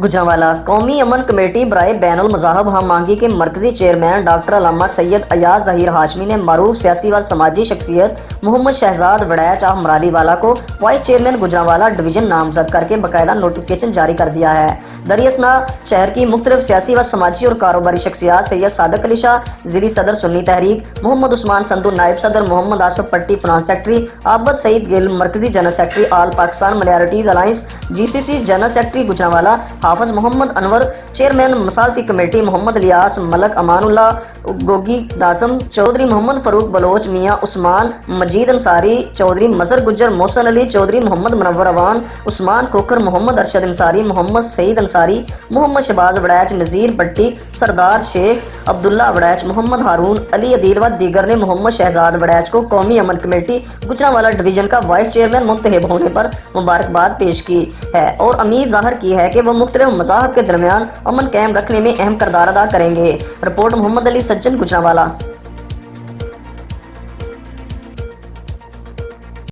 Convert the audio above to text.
गुजरांवाला कौमी अमन कमेटी बराए बैनुल मज़ाहब हम मांगी के मरकजी चेयरमैन डॉक्टर अल्लामा सैयद अयाज ज़हीर हाशमी ने मारूफ सियासी व समाजी शख्सियत मोहम्मद शहजाद वड़ैच मराली वाला को वाइस चेयरमैन गुजरांवाला डिवीजन नामजद करके बाकायदा नोटिफिकेशन जारी कर दिया है। दरियासना शहर की मुख्तलिफ सियासी व समाजी और कारोबारी शख्सियात सैयद सादक अली शाह ज़िली सदर सुन्नी तहरीक, मोहम्मद उस्मान संधू नायब सदर, मोहम्मद आसफ पट्टी फाइनेंस सेक्रेटरी, आबद सईद गिल मरकजी general secretary all Pakistan minorities alliance GCC general secretary Gujranwala, Hafiz Mohammad Anwar chairman मसालती कमेटी, मोहम्मद इलियास मलक अमानुल्लाह गोगी दासम चौधरी, मोहम्मद फरूक बलोच, मियाँ उस्मान मजीद अंसारी चौधरी, मजर गुज्जर, मोहसन अली चौधरी, मोहम्मद मुनव्वर अवान, उस्मान खोखर, मोहम्मद अरशद अंसारी, मोहम्मद सईद अंसारी, मोहम्मद शबाज वड़ैच, नज़ीर भट्टी, सरदार शेख अब्दुल्ला वड़ैच, मोहम्मद हारून अली अदील व दीगर ने मोहम्मद शहजाद वड़ैच को कौमी अमन कमेटी गुजरांवाला डिवीजन का वाइस चेयरमैन मुंतखब होने पर मुबारकबाद पेश की है और उम्मीद जाहिर की है कि वो मुख्तलिफ मज़ाहब के दरमियान अमन कायम रखने में अहम किरदार अदा करेंगे। रिपोर्ट मोहम्मद अली सज्जन गुजरांवाला।